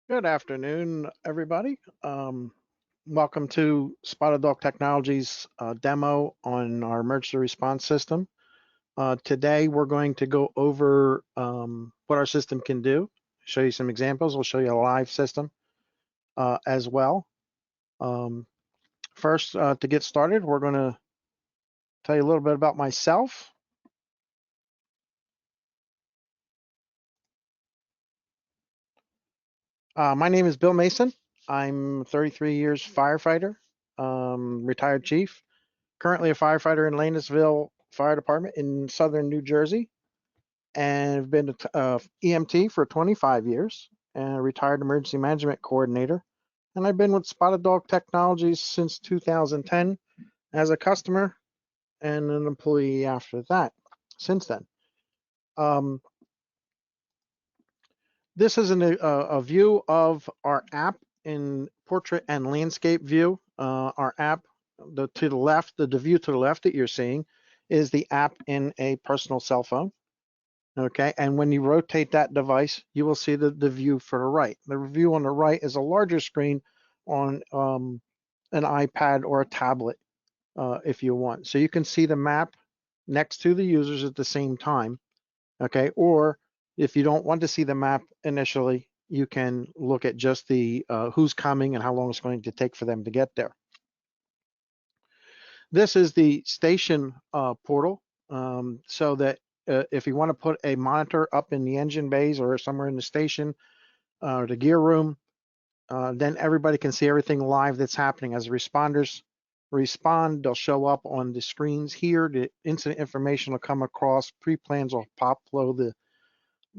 Good afternoon, everybody. Welcome to Spotted Dog Technologies demo on our emergency response system. Today, we're going to go over what our system can do, show you some examples. We'll show you a live system as well. First, to get started, we're going to tell you a little bit about myself. My name is Bill Mason. I'm 33 years firefighter, retired chief. Currently a firefighter in Lanesville Fire Department in southern New Jersey, and I've been a EMT for 25 years and a retired emergency management coordinator. And I've been with Spotted Dog Technologies since 2010 as a customer and an employee after that, since then. Um, this is a view of our app in portrait and landscape view. Our app, to the left, the view to the left that you're seeing is the app in a personal cell phone. Okay, and when you rotate that device, you will see the view for the right. The view on the right is a larger screen on an iPad or a tablet if you want. So you can see the map next to the users at the same time. Okay, or if you don't want to see the map initially, you can look at just the who's coming and how long it's going to take for them to get there. This is the station portal, so that if you want to put a monitor up in the engine bays or somewhere in the station or the gear room, then everybody can see everything live that's happening. As responders respond, they'll show up on the screens here. The incident information will come across. Pre-plans will pop below the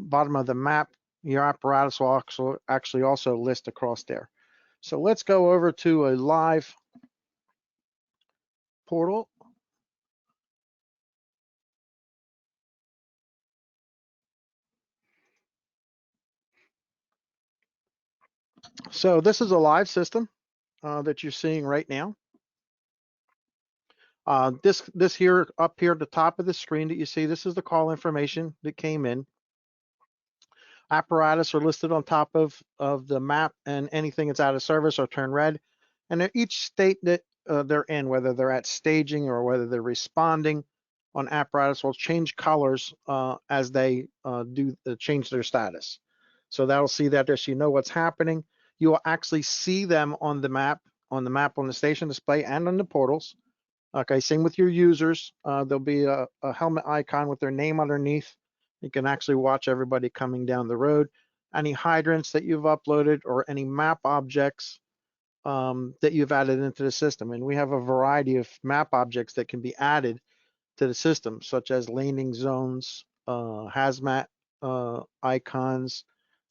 bottom of the map. Your apparatus will actually also list across there. So let's go over to a live portal. So this is a live system that you're seeing right now. This here, up here at the top of the screen that you see, this is the call information that came in. Apparatus are listed on top of the map, and anything that's out of service or turn red. And each state that they're in, whether they're at staging or whether they're responding on apparatus, will change colors as they change their status. So that'll see that there, so you know what's happening. You will actually see them on the map on the station display and on the portals. Okay, same with your users. There'll be a helmet icon with their name underneath. You can actually watch everybody coming down the road. Any hydrants that you've uploaded or any map objects that you've added into the system. And we have a variety of map objects that can be added to the system, such as landing zones, hazmat icons,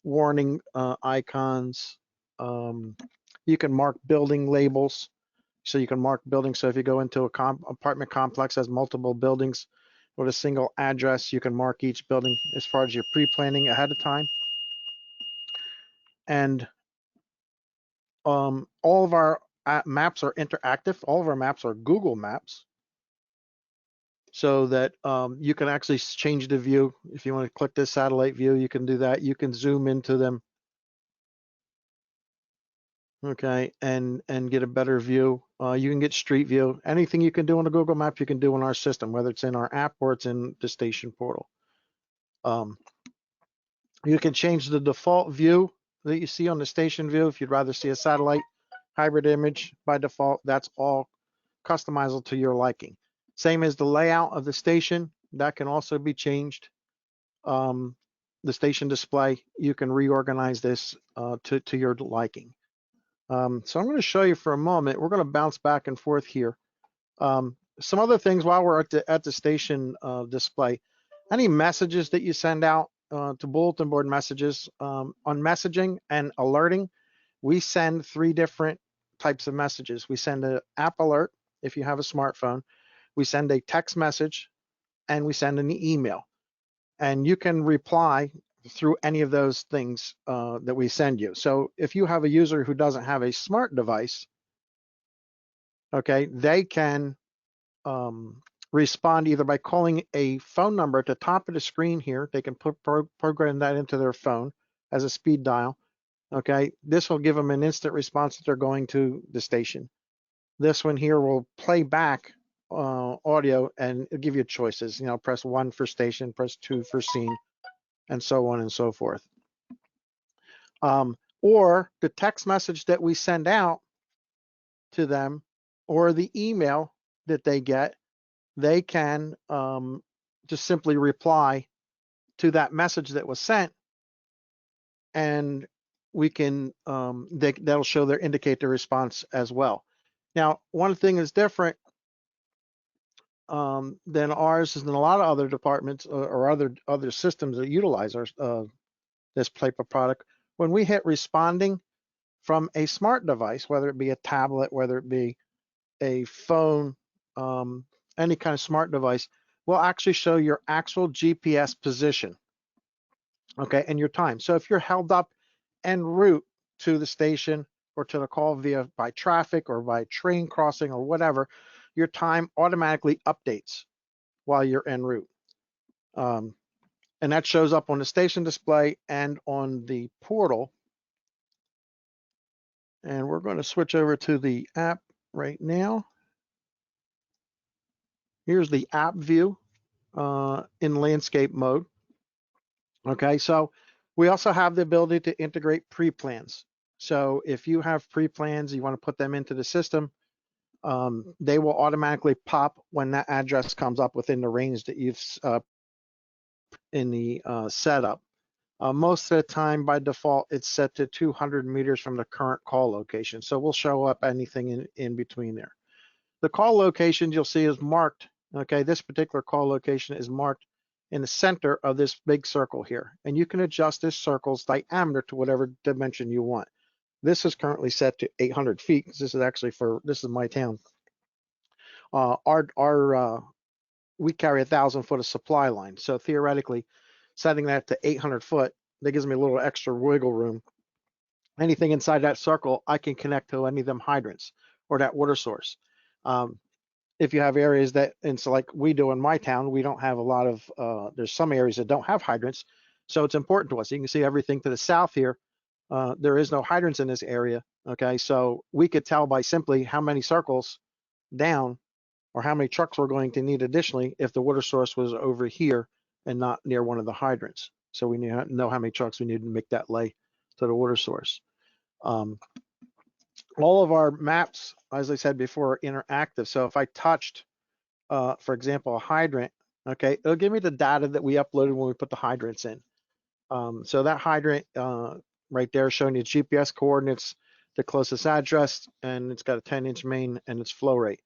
warning icons. You can mark building labels. So you can mark buildings. So if you go into a apartment complex has multiple buildings with a single address, you can mark each building as far as your pre-planning ahead of time. And all of our maps are interactive. All of our maps are Google Maps, so that you can actually change the view. If you want to click this satellite view, you can do that. You can zoom into them, okay, and get a better view. You can get street view. Anything you can do on a Google Map, you can do in our system, whether it's in our app or it's in the station portal. You can change the default view that you see on the station view. If you'd rather see a satellite hybrid image by default, that's all customizable to your liking. Same as the layout of the station, that can also be changed. The station display, you can reorganize this to your liking. So I'm going to show you for a moment. We're going to bounce back and forth here. Some other things while we're at the station display. Any messages that you send out to bulletin board messages, on messaging and alerting, we send 3 different types of messages. We send an app alert if you have a smartphone. We send a text message, and we send an email. And you can reply through any of those things that we send you. So if you have a user who doesn't have a smart device, okay, they can respond either by calling a phone number at the top of the screen here. They can program that into their phone as a speed dial, Okay, this will give them an instant response that they're going to the station. This one here will play back audio and it'll give you choices. You know, press 1 for station, press 2 for scene, and so on and so forth. Or the text message that we send out to them, or the email that they get, they can just simply reply to that message that was sent, and we can that'll show their indicate the response as well. Now, one thing is different than ours is in a lot of other departments or other systems that utilize our this type of product. When we hit responding from a smart device, whether it be a tablet, whether it be a phone, any kind of smart device, will actually show your actual GPS position, okay, and your time. So if you're held up en route to the station or to the call via by traffic or by train crossing or whatever, your time automatically updates while you're en route. And that shows up on the station display and on the portal. And we're going to switch over to the app right now. Here's the app view in landscape mode. Okay, so we also have the ability to integrate pre-plans. So if you have pre-plans, you want to put them into the system, they will automatically pop when that address comes up within the range that you've in the setup. Most of the time, by default, it's set to 200 meters from the current call location. So we'll show up anything in between there. The call location you'll see is marked. Okay, this particular call location is marked in the center of this big circle here. And you can adjust this circle's diameter to whatever dimension you want. This is currently set to 800 feet because this is actually this is my town. We carry 1,000 foot of supply line. So theoretically, setting that to 800 foot, that gives me a little extra wiggle room. Anything inside that circle, I can connect to any of them hydrants or that water source. If you have areas that, and so like we do in my town, we don't have a lot of, there's some areas that don't have hydrants. So it's important to us. You can see everything to the south here. There is no hydrants in this area. Okay, so we could tell by simply how many circles down or how many trucks we're going to need additionally if the water source was over here and not near one of the hydrants. So we need to know how many trucks we need to make that lay to the water source. All of our maps, as I said before, are interactive. So if I touched, for example, a hydrant, okay, it'll give me the data that we uploaded when we put the hydrants in. So that hydrant right there showing you GPS coordinates, the closest address, and it's got a 10-inch main and its flow rate,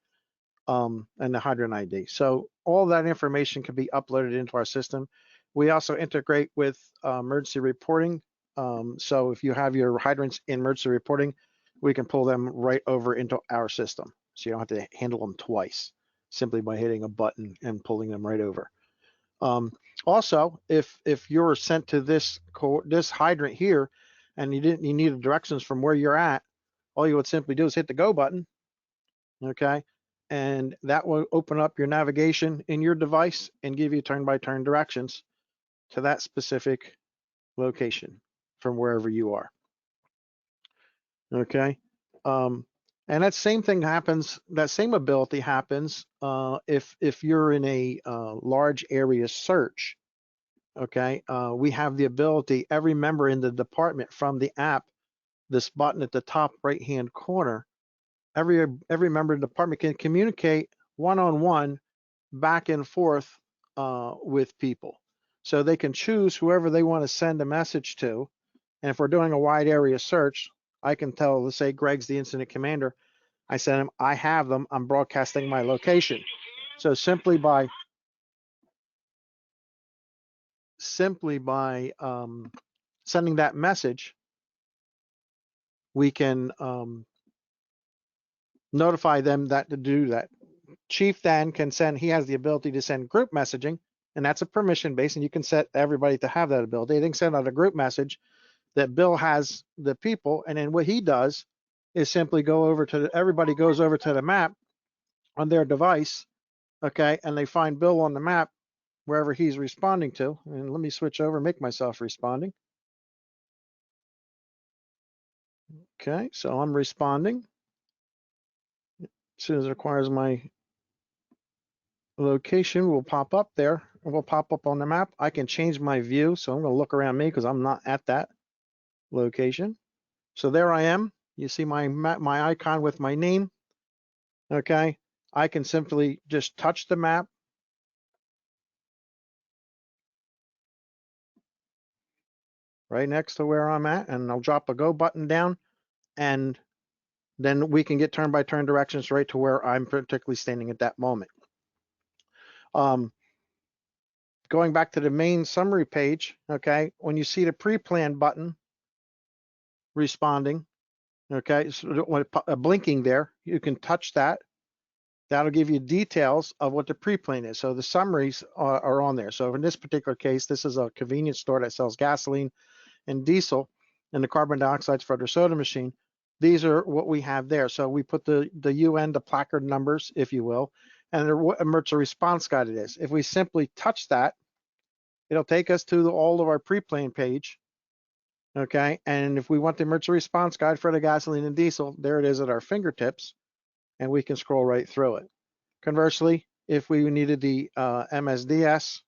and the hydrant ID. So all that information can be uploaded into our system. We also integrate with emergency reporting. So if you have your hydrants in emergency reporting, we can pull them right over into our system. So you don't have to handle them twice, simply by hitting a button and pulling them right over. Also, if you're sent to this hydrant here and you needed directions from where you're at, all you would simply do is hit the go button, okay? And that will open up your navigation in your device and give you turn-by-turn directions to that specific location from wherever you are. Okay. And that same thing happens, that same ability happens if you're in a large area search. Okay. We have the ability, every member in the department from the app, this button at the top right-hand corner, every member of the department can communicate one-on-one back and forth with people. So they can choose whoever they want to send a message to. And if we're doing a wide area search, I can tell, let's say Greg's the incident commander. I send him, I have them, I'm broadcasting my location. So simply by sending that message, we can notify them that to do that. Chief then can send, he has the ability to send group messaging, and that's a permission base, and you can set everybody to have that ability. They can send out a group message that Bill has the people, and then what he does is simply go over to everybody goes over to the map on their device, okay, and they find Bill on the map wherever he's responding to. And let me switch over, make myself responding. Okay, so I'm responding. As soon as it requires my location will pop up there. It will pop up on the map. I can change my view, so I'm going to look around me because I'm not at that location. So there I am. You see my map, my icon with my name. Okay, I can simply just touch the map. Right next to where I'm at, and I'll drop a go button down, and then we can get turn-by-turn directions right to where I'm particularly standing at that moment. Going back to the main summary page, okay, when you see the pre-plan button responding, okay, so blinking there, you can touch that. That'll give you details of what the pre-plan is. So the summaries are on there. So in this particular case, this is a convenience store that sells gasoline and diesel and the carbon dioxide for their soda machine. These are what we have there. So we put the UN, the placard numbers, if you will, and what emergency response guide it is. If we simply touch that, it'll take us to all of our pre-plan page. Okay, and if we want the emergency response guide for the gasoline and diesel, there it is at our fingertips, and we can scroll right through it. Conversely, if we needed the MSDS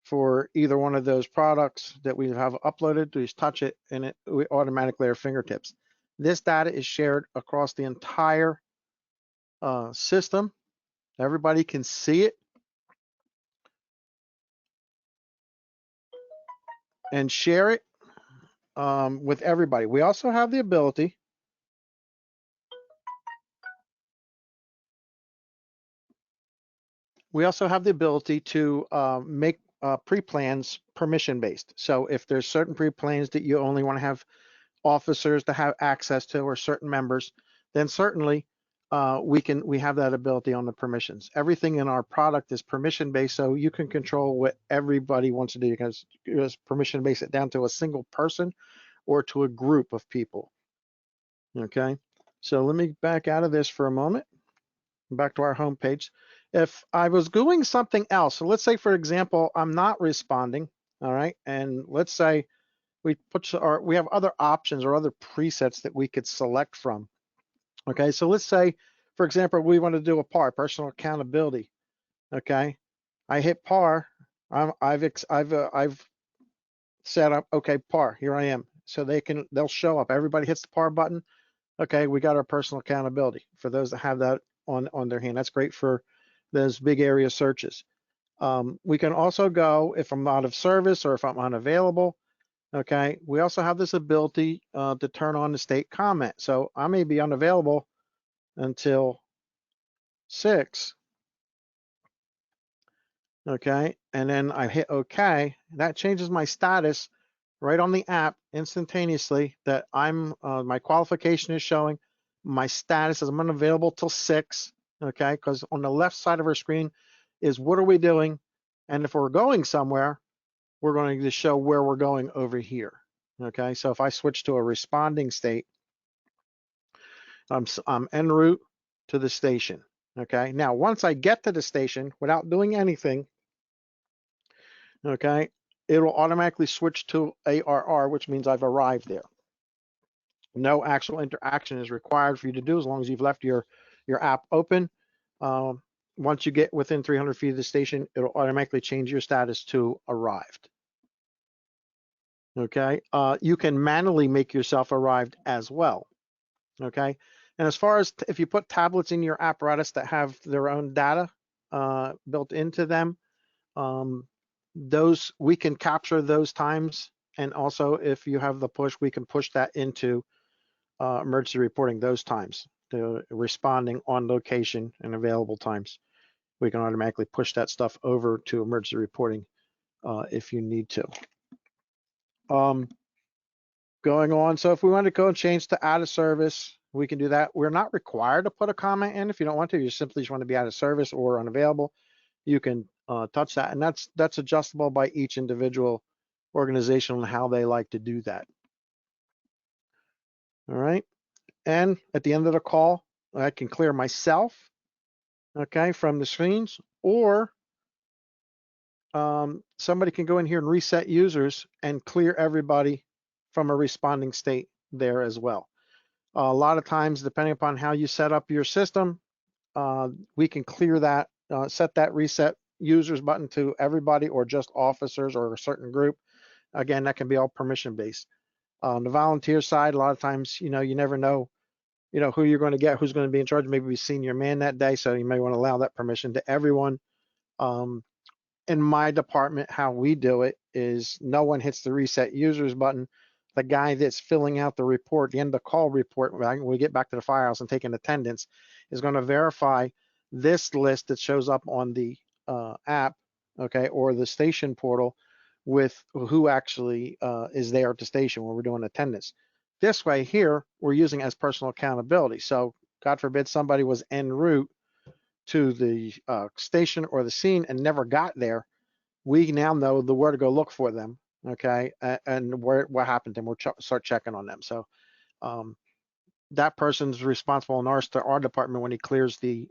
for either one of those products that we have uploaded, just touch it and it we automatically at our fingertips. This data is shared across the entire system. Everybody can see it and share it with everybody. We also have the ability to make pre-plans permission-based. So if there's certain pre-plans that you only want to have officers to have access to or certain members, then certainly we have that ability on the permissions. Everything in our product is permission-based, so you can control what everybody wants to do. You can just permission-base it down to a single person or to a group of people. Okay, so let me back out of this for a moment. Back to our home page. If I was doing something else, so let's say, for example, I'm not responding, all right, and let's say we have other options or other presets that we could select from. Okay, so let's say, for example, we want to do a PAR, personal accountability. Okay, I hit PAR. I've set up, okay, PAR. Here I am. So they'll show up. Everybody hits the PAR button. Okay, we got our personal accountability for those that have that on their hand. That's great for those big area searches. We can also go if I'm out of service or if I'm unavailable. Okay, we also have this ability to turn on the state comment. So I may be unavailable until 6. Okay, and then I hit OK. That changes my status right on the app instantaneously that my qualification is showing. My status is I'm unavailable till 6. Okay, because on the left side of our screen is what are we doing, and if we're going somewhere, we're going to show where we're going over here. Okay, so if I switch to a responding state, I'm en route to the station. Okay, now once I get to the station without doing anything, okay, it'll automatically switch to ARR, which means I've arrived there. No actual interaction is required for you to do as long as you've left your app open. Once you get within 300 feet of the station, it'll automatically change your status to arrived. Okay, you can manually make yourself arrived as well. Okay, and as far as if you put tablets in your apparatus that have their own data built into them, those we can capture those times, and also if you have the push, we can push that into emergency reporting those times, to responding on location and available times. We can automatically push that stuff over to emergency reporting if you need to. Going on, so if we want to go and change to out of service, we can do that. We're not required to put a comment in if you don't want to. You simply just want to be out of service or unavailable. You can touch that, and that's adjustable by each individual organization on how they like to do that. All right, and at the end of the call, I can clear myself, okay, from the screens, or somebody can go in here and reset users and clear everybody from a responding state there as well. A lot of times, depending upon how you set up your system, we can clear that, set that reset users button to everybody or just officers or a certain group. Again, that can be all permission based. On the volunteer side, a lot of times, you never know, who you're going to get, who's going to be in charge. Maybe be senior man that day, so you may want to allow that permission to everyone. In my department, how we do it is no one hits the reset users button. The guy that's filling out the report, the end of the call report, when we get back to the firehouse and taking attendance, is going to verify this list that shows up on the app, okay, or the station portal with who actually is there at the station when we're doing attendance. This way here, we're using as personal accountability. So God forbid somebody was en route to the station or the scene and never got there, we now know where to go look for them, okay, and what happened, and we'll start checking on them. So that person's responsible in our department when he clears the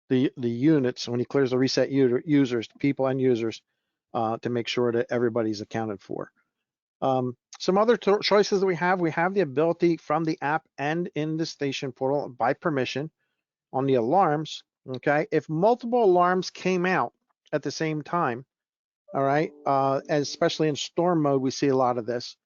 units, when he clears the reset users, people and users, to make sure that everybody's accounted for. Some other choices that we have the ability from the app and in the station portal by permission on the alarms, okay? If multiple alarms came out at the same time, all right, especially in storm mode, we see a lot of this.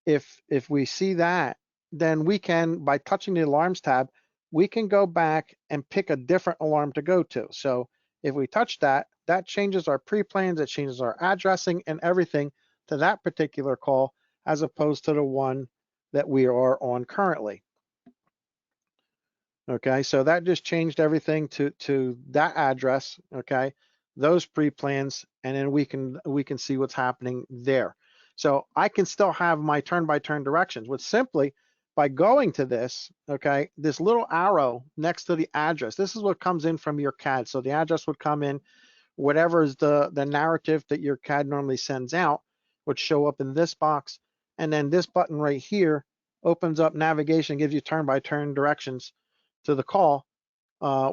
If we see that, then we can, by touching the alarms tab, we can go back and pick a different alarm to go to. So if we touch that, that changes our pre-plans, it changes our addressing and everything to that particular call, as opposed to the one that we are on currently. Okay, so that just changed everything to that address, okay, those pre-plans, and then we can see what's happening there. So I can still have my turn-by-turn directions, which simply by going to this, okay, this little arrow next to the address, this is what comes in from your CAD. So the address would come in, whatever is the narrative that your CAD normally sends out would show up in this box, and then this button right here opens up navigation, gives you turn-by-turn directions to the call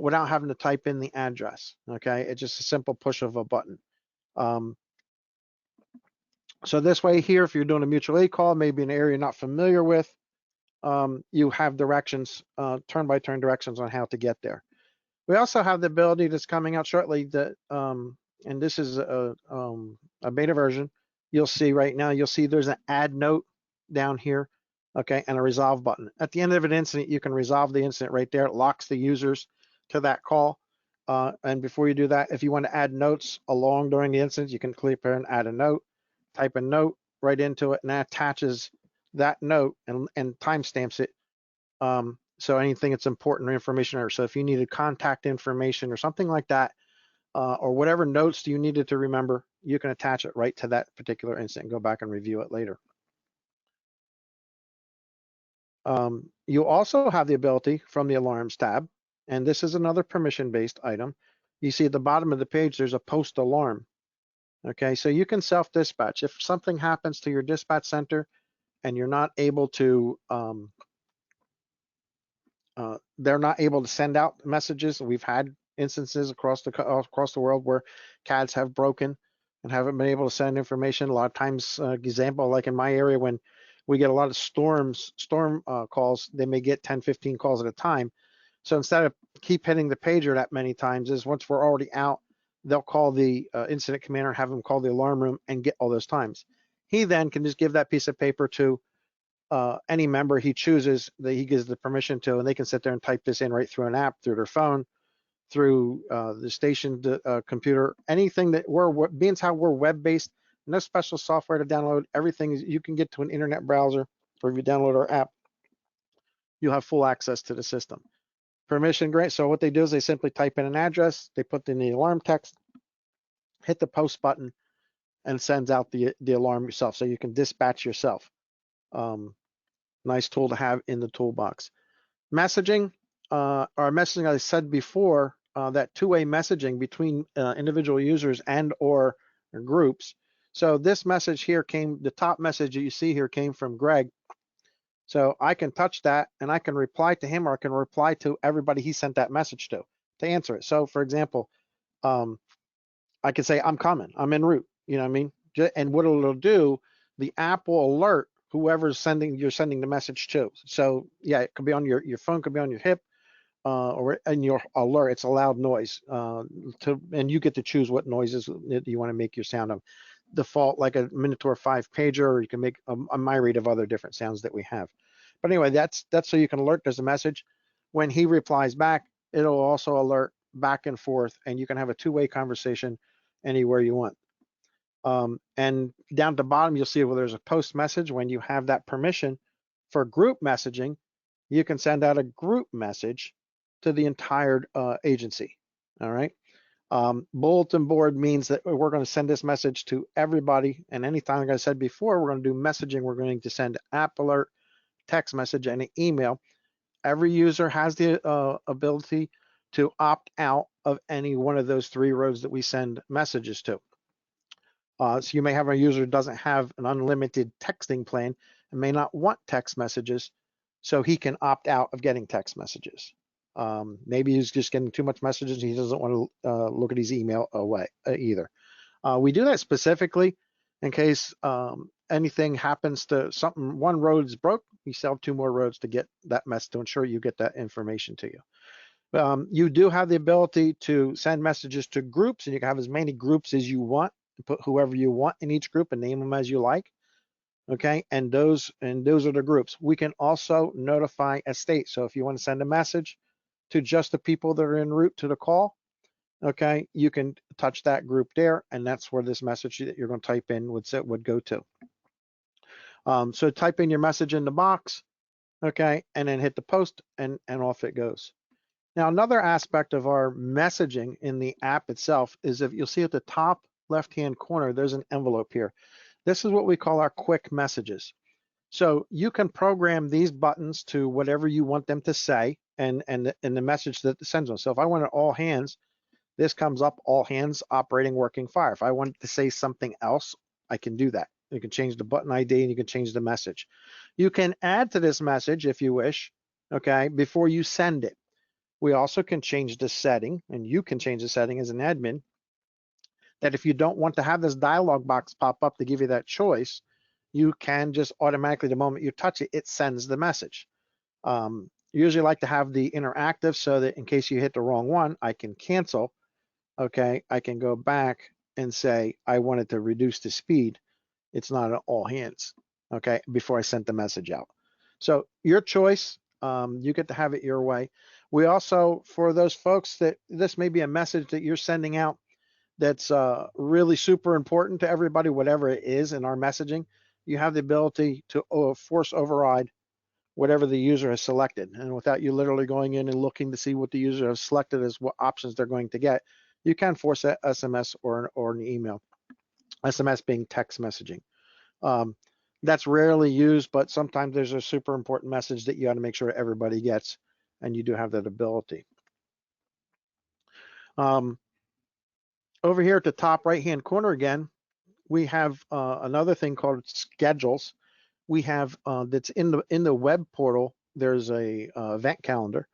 without having to type in the address. Okay, it's just a simple push of a button. So this way here, if you're doing a mutual aid call, maybe an area you're not familiar with, you have directions, turn-by-turn directions on how to get there. We also have the ability that's coming out shortly that, and this is a beta version. You'll see right now, you'll see there's an add note down here, okay, and a resolve button. At the end of an incident, you can resolve the incident right there. It locks the users to that call. And before you do that, if you want to add notes along during the incident, you can click here and add a note, type a note right into it, and that attaches that note and timestamps it. So anything that's important or information, or so if you needed contact information or something like that, or whatever notes you needed to remember, you can attach it right to that particular incident and go back and review it later. You also have the ability from the alarms tab, and this is another permission-based item. You see at the bottom of the page, there's a post alarm. Okay, so you can self-dispatch. If something happens to your dispatch center and you're not able to, they're not able to send out messages. We've had instances across the world where CADs have broken and haven't been able to send information. A lot of times, example, like in my area, when we get a lot of storm calls, they may get 10, 15 calls at a time. So instead of keep hitting the pager that many times, is once we're already out, they'll call the incident commander and have them call the alarm room and get all those times. He then can just give that piece of paper to any member he chooses that he gives the permission to, and they can sit there and type this in right through an app, through their phone, through the station computer, anything that being how we're web-based, no special software to download. Everything you can get to an internet browser, or if you download our app, you'll have full access to the system. Permission grant. So what they do is they simply type in an address, they put in the alarm text, hit the post button, and sends out the alarm yourself. So you can dispatch yourself. Nice tool to have in the toolbox. Messaging, our messaging, as I said before, that two-way messaging between individual users and or groups. So this message here the top message that you see here came from Greg. So I can touch that and I can reply to him, or I can reply to everybody he sent that message to answer it. So for example, I can say, I'm coming, I'm en route, you know what I mean? And what it'll do, the app will alert whoever's you're sending the message to. So yeah, it could be on your phone, could be on your hip, or in your alert. It's a loud noise, and you get to choose what noises that you want to make your sound of. Default like a Minotaur 5-pager, or you can make a myriad of other different sounds that we have. But anyway, that's so you can alert there's a message. When he replies back, it'll also alert back and forth, and you can have a two-way conversation anywhere you want. And down at the bottom, you'll see where there's a post message. When you have that permission for group messaging, you can send out a group message to the entire agency. All right. Bulletin board means that we're going to send this message to everybody. And anytime, like I said before, we're going to do messaging. We're going to send app alert, text message, and an email. Every user has the ability to opt out of any one of those three roads that we send messages to. So you may have a user who doesn't have an unlimited texting plan and may not want text messages, so he can opt out of getting text messages. Maybe he's just getting too much messages and he doesn't want to look at his email away either. We do that specifically in case anything happens to something, one road is broke, we still have two more roads to get that message to ensure you get that information to you. You do have the ability to send messages to groups, and you can have as many groups as you want. Put whoever you want in each group and name them as you like. Okay, and those are the groups. We can also notify a state. So if you want to send a message to just the people that are en route to the call, okay, you can touch that group there, and that's where this message that you're going to type in would go to. So type in your message in the box, okay, and then hit the post, and off it goes. Now, another aspect of our messaging in the app itself is, if you'll see at the top left-hand corner, there's an envelope here. This is what we call our quick messages. So you can program these buttons to whatever you want them to say, and the message that sends them. So if I wanted all hands, this comes up, all hands operating working fire. If I wanted to say something else, I can do that. You can change the button ID and you can change the message. You can add to this message if you wish, okay, before you send it. We also can change the setting, and you can change the setting as an admin, that if you don't want to have this dialog box pop up to give you that choice, you can just automatically, the moment you touch it, it sends the message. Usually like to have the interactive so that in case you hit the wrong one, I can cancel. Okay, I can go back and say I wanted to reduce the speed. It's not an all hands, okay, before I sent the message out. So your choice, you get to have it your way. We also, for those folks that this may be a message that you're sending out that's really super important to everybody, whatever it is in our messaging, you have the ability to force override whatever the user has selected. And without you literally going in and looking to see what the user has selected as what options they're going to get, you can force a SMS or an email. SMS being text messaging. That's rarely used, but sometimes there's a super important message that you got to make sure everybody gets, and you do have that ability. Over here at the top right-hand corner again, we have another thing called schedules. We have that's in the web portal. There's a event calendar,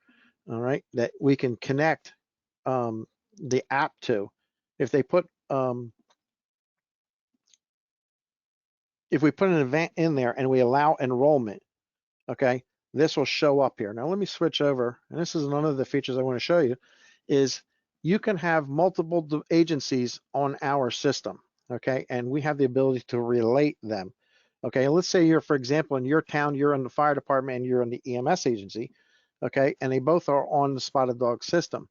all right, that we can connect the app to. If they put if we put an event in there and we allow enrollment, okay, this will show up here. Now let me switch over, and this is one of the features I want to show you, is you can have multiple agencies on our system, okay, and we have the ability to relate them. Okay, let's say you're, for example, in your town, you're in the fire department and you're in the EMS agency, okay, and they both are on the Spotted Dog system.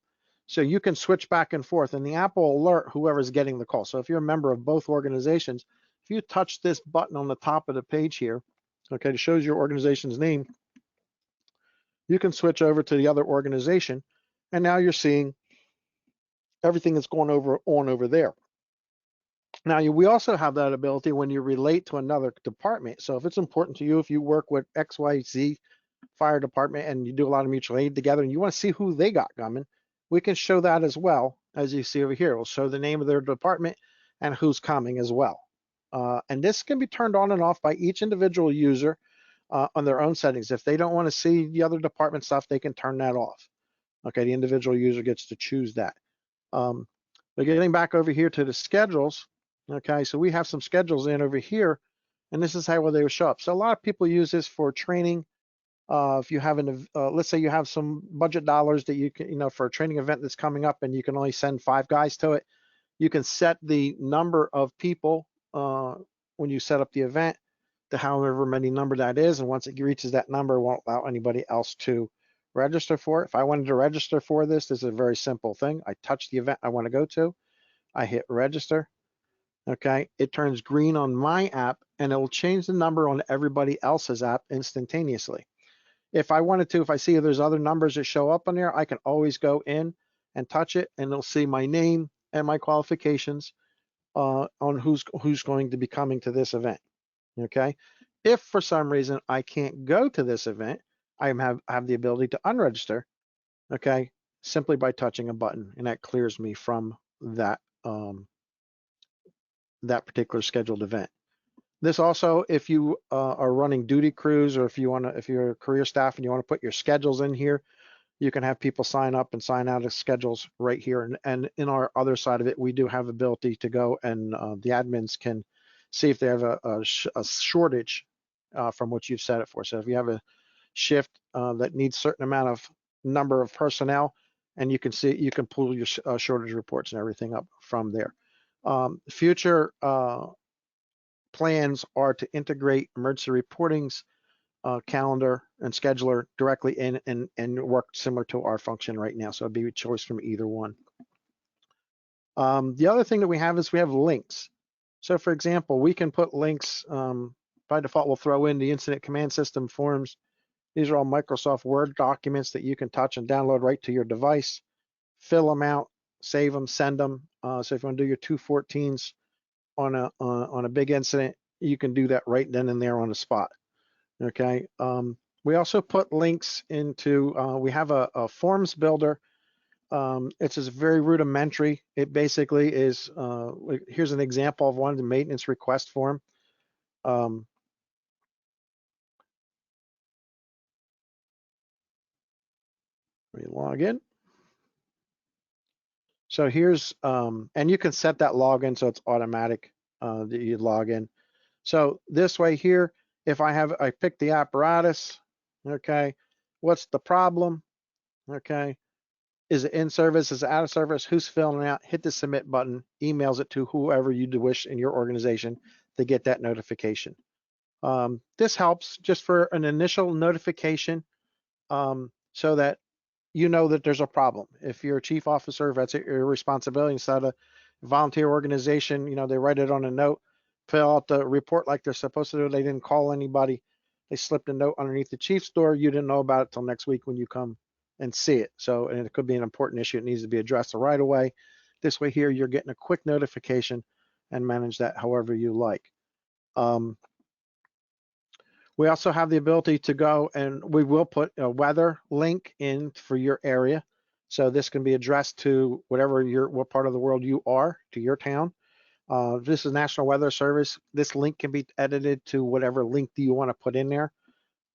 So you can switch back and forth, and the app will alert whoever's getting the call. So if you're a member of both organizations, if you touch this button on the top of the page here, okay, it shows your organization's name, you can switch over to the other organization, and now you're seeing everything that's going on over there. Now, we also have that ability when you relate to another department. So if it's important to you, if you work with XYZ fire department and you do a lot of mutual aid together and you want to see who they got coming, we can show that as well. As you see over here, we'll show the name of their department and who's coming as well. And this can be turned on and off by each individual user on their own settings. If they don't want to see the other department stuff, they can turn that off. Okay, the individual user gets to choose that. But getting back over here to the schedules, okay, so we have some schedules in over here, and this is how they will show up. So a lot of people use this for training. If you have let's say you have some budget dollars that you can, for a training event that's coming up and you can only send 5 guys to it, you can set the number of people when you set up the event to however many number that is. And once it reaches that number, it won't allow anybody else to register for it. If I wanted to register for this is a very simple thing. I touch the event I want to go to. I hit register. Okay. It turns green on my app and it will change the number on everybody else's app instantaneously. If I wanted to, if I see there's other numbers that show up on there, I can always go in and touch it and it'll see my name and my qualifications on who's going to be coming to this event. Okay. If for some reason I can't go to this event, I have the ability to unregister, okay, simply by touching a button, and that clears me from that that particular scheduled event. This also, if you are running duty crews, or if you're a career staff and you want to put your schedules in here, you can have people sign up and sign out of schedules right here. And in our other side of it, we do have ability to go and the admins can see if they have a shortage from what you've set it for. So if you have a shift that needs a certain amount of number of personnel, and you can pull your shortage reports and everything up from there. Future plans are to integrate emergency reporting's calendar and scheduler directly in and work similar to our function right now. So it'd be a choice from either one. The other thing that we have is we have links. So for example, we can put links, by default, we'll throw in the incident command system forms. These are all Microsoft Word documents that you can touch and download right to your device, fill them out, save them, send them. So if you want to do your 214s on a big incident, you can do that right then and there on the spot. Okay. We also put links into, we have a forms builder. It's just very rudimentary. It basically is, here's an example of one, the maintenance request form. We log in. So here's, and you can set that login so it's automatic that you log in. So this way here, if I pick the apparatus, okay, what's the problem? Okay, is it in service? Is it out of service? Who's filling it out? Hit the submit button, emails it to whoever you wish in your organization to get that notification. This helps just for an initial notification so that you know that there's a problem. If you're a chief officer, if that's your responsibility, instead of a volunteer organization, they write it on a note, fill out the report like they're supposed to do. They didn't call anybody. They slipped a note underneath the chief's door. You didn't know about it till next week when you come and see it. So, and it could be an important issue. It needs to be addressed right away. This way here, you're getting a quick notification and manage that however you like. We also have the ability to go, and we will put a weather link in for your area. So this can be addressed to what part of the world you are, to your town. This is National Weather Service. This link can be edited to whatever link do you want to put in there.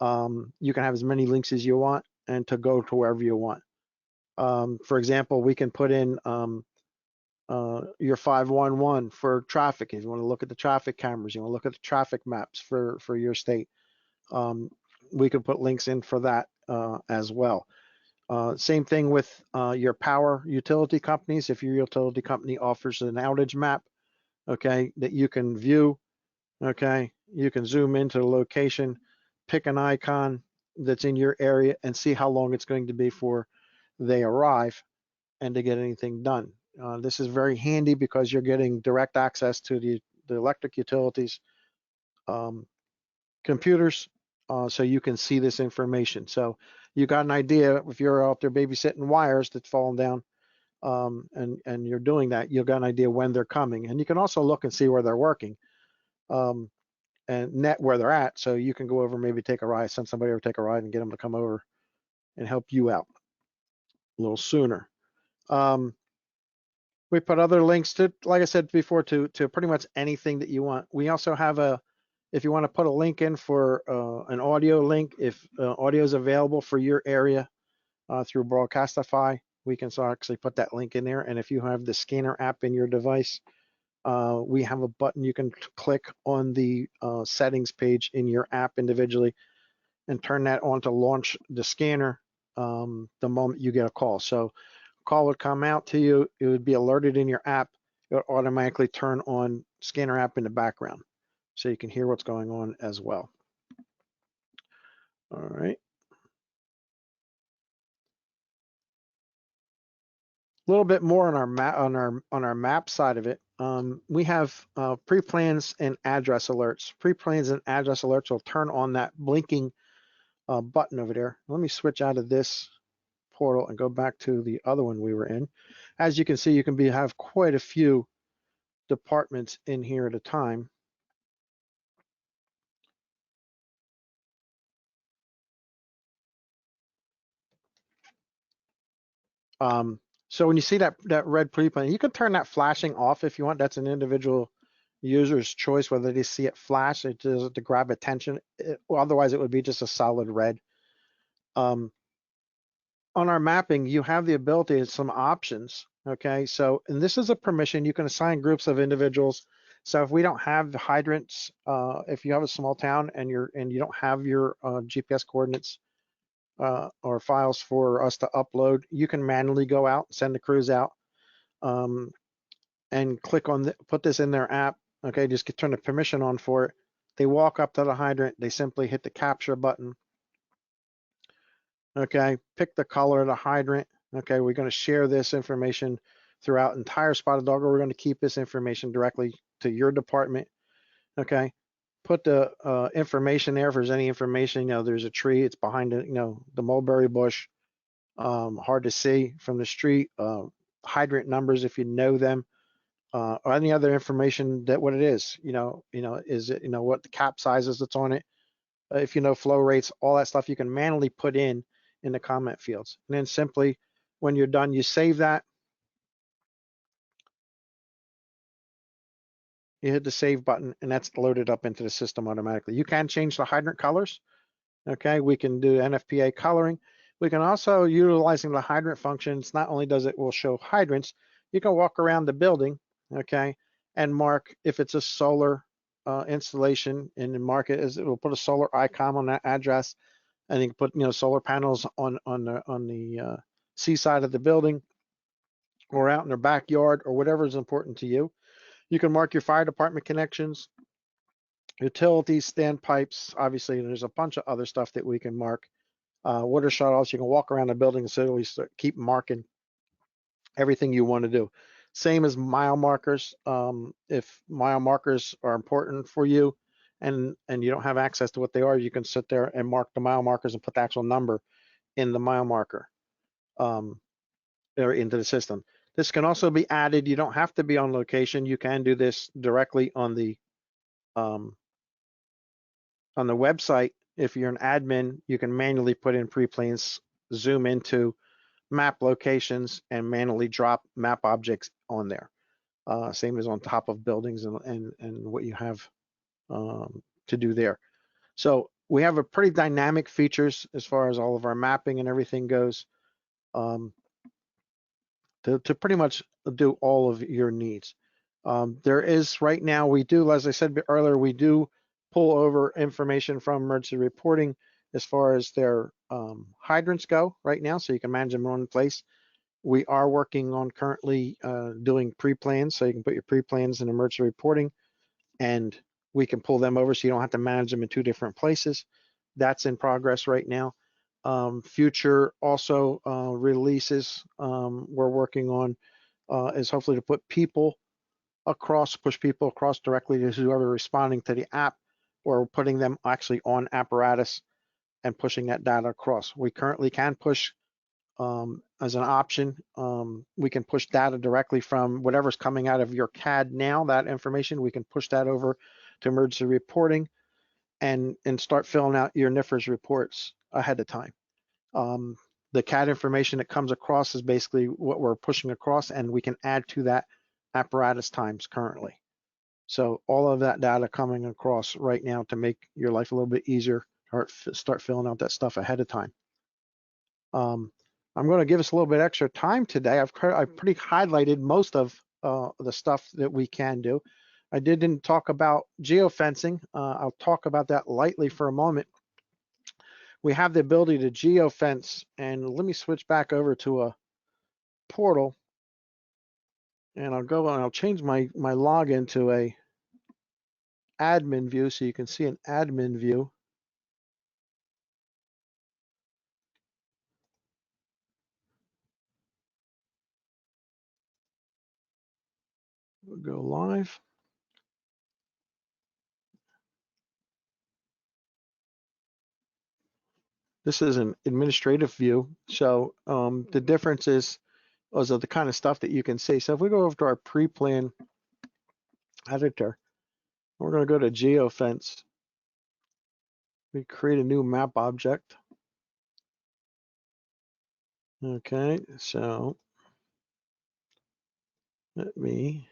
You can have as many links as you want and to go to wherever you want. For example, we can put in your 511 for traffic. If you want to look at the traffic cameras, you want to look at the traffic maps for your state. We could put links in for that as well. Same thing with your power utility companies. If your utility company offers an outage map, okay, that you can view, okay, you can zoom into the location, pick an icon that's in your area and see how long it's going to be before they arrive and to get anything done. This is very handy because you're getting direct access to the electric utilities computers, so you can see this information. So you got an idea if you're out there babysitting wires that's fallen down, and you're doing that, you've got an idea when they're coming. And you can also look and see where they're working, and net where they're at, so you can go over, maybe take a ride, send somebody over, take a ride and get them to come over and help you out a little sooner. We put other links to, like I said before, to pretty much anything that you want. We also have if you want to put a link in for an audio link, if audio is available for your area through Broadcastify, we can actually put that link in there. And if you have the scanner app in your device, we have a button you can click on the settings page in your app individually and turn that on to launch the scanner the moment you get a call. So a call would come out to you, it would be alerted in your app, it would automatically turn on scanner app in the background so you can hear what's going on as well. All right. A little bit more on our map on our map side of it. We have pre-plans and address alerts. Pre-plans and address alerts will turn on that blinking button over there. Let me switch out of this portal and go back to the other one we were in. As you can see, you can have quite a few departments in here at a time. So when you see that red pre-plan, you can turn that flashing off if you want. That's an individual user's choice whether they see it flash it to grab attention. Otherwise, it would be just a solid red. On our mapping, you have the ability of some options. Okay, so and this is a permission. You can assign groups of individuals. So if we don't have the hydrants, if you have a small town and you don't have your GPS coordinates or files for us to upload, you can manually go out, send the crews out, and click on put this in their app. Okay, just turn the permission on for it. They walk up to the hydrant, they simply hit the capture button. Okay, pick the color of the hydrant. Okay, we're going to share this information throughout entire Spotted Dog, or we're going to keep this information directly to your department. Okay, put the information there if there's any information. You know, there's a tree, it's behind it, you know, the mulberry bush, hard to see from the street. Hydrant numbers if you know them. Or any other information that what it is, is it, what the cap size is that's on it. If you know flow rates, all that stuff you can manually put in the comment fields. And then simply when you're done, you save that. You hit the save button and that's loaded up into the system automatically. You can change the hydrant colors. Okay, we can do NFPA coloring. We can also, utilizing the hydrant functions, not only does it will show hydrants, you can walk around the building, okay, and mark if it's a solar installation, and mark it as it will put a solar icon on that address, and you can put solar panels on the seaside of the building, or out in their backyard, or whatever is important to you. You can mark your fire department connections, utilities, standpipes. Obviously, there's a bunch of other stuff that we can mark. Water shutoffs, you can walk around the building and so keep marking everything you want to do. Same as mile markers. If mile markers are important for you and you don't have access to what they are, you can sit there and mark the mile markers and put the actual number in the mile marker or into the system. This can also be added. You don't have to be on location. You can do this directly on the website. If you're an admin, you can manually put in pre-plans, zoom into map locations, and manually drop map objects on there. Same as on top of buildings and what you have to do there. So we have a pretty dynamic features as far as all of our mapping and everything goes to pretty much do all of your needs. There is right now, we do, as I said earlier, we do pull over information from emergency reporting as far as their hydrants go right now, so you can manage them in one place. We are working on currently doing pre-plans, so you can put your pre-plans in emergency reporting and we can pull them over so you don't have to manage them in two different places. That's in progress right now. Future also releases we're working on is hopefully to put people across, push people across directly to whoever responding to the app, or putting them actually on apparatus and pushing that data across. We currently can push as an option. We can push data directly from whatever's coming out of your CAD now, that information, we can push that over to emergency reporting and start filling out your NIFRS reports ahead of time. The CAD information that comes across is basically what we're pushing across, and we can add to that apparatus times currently. So all of that data coming across right now to make your life a little bit easier, or start filling out that stuff ahead of time. I'm going to give us a little bit extra time today. I've pretty highlighted most of the stuff that we can do. I didn't talk about geofencing. I'll talk about that lightly for a moment. We have the ability to geofence, and let me switch back over to a portal, and I'll go and I'll change my login to a admin view so you can see an admin view. We'll go live. This is an administrative view. So the difference is the kind of stuff that you can see. So if we go over to our pre-plan editor, we're going to go to geofence. We create a new map object. Okay, so let me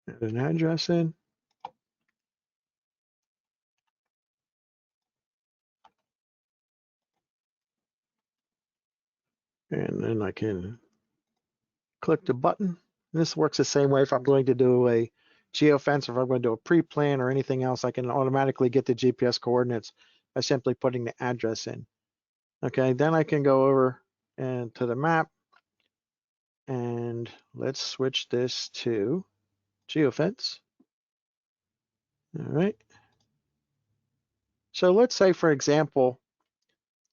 add an address in. And then I can click the button. This works the same way if I'm going to do a geofence, or if I'm going to do a pre-plan or anything else, I can automatically get the GPS coordinates by simply putting the address in. Okay, then I can go over and to the map, and let's switch this to geofence. All right. So let's say, for example,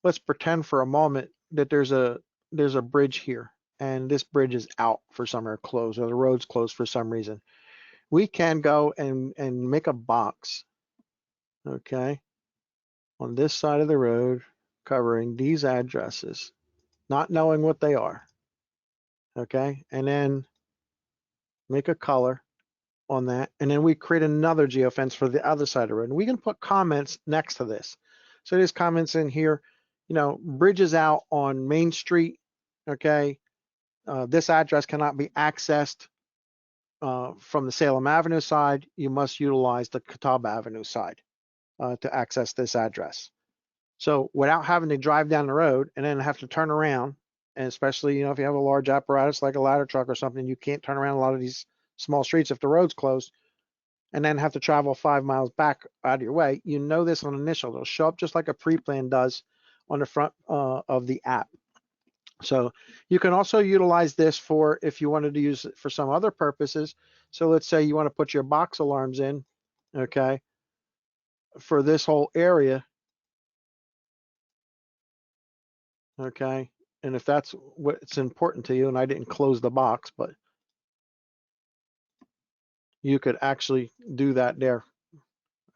let's pretend for a moment that there's a bridge here, and this bridge is out for some or closed, or the road's closed for some reason. We can go and make a box, okay, on this side of the road covering these addresses, not knowing what they are, okay, and then make a color on that, and then we create another geofence for the other side of the road. And we can put comments next to this. So there's comments in here, bridges out on Main Street, okay, this address cannot be accessed from the Salem Avenue side. You must utilize the Catawba Avenue side to access this address. So without having to drive down the road and then have to turn around, and especially, if you have a large apparatus like a ladder truck or something, you can't turn around a lot of these small streets if the road's closed, and then have to travel 5 miles back out of your way. This on initial. It'll show up just like a pre-plan does on the front of the app. So you can also utilize this for if you wanted to use it for some other purposes. So let's say you want to put your box alarms in, okay, for this whole area, okay, and if that's what's important to you, and I didn't close the box, but you could actually do that there.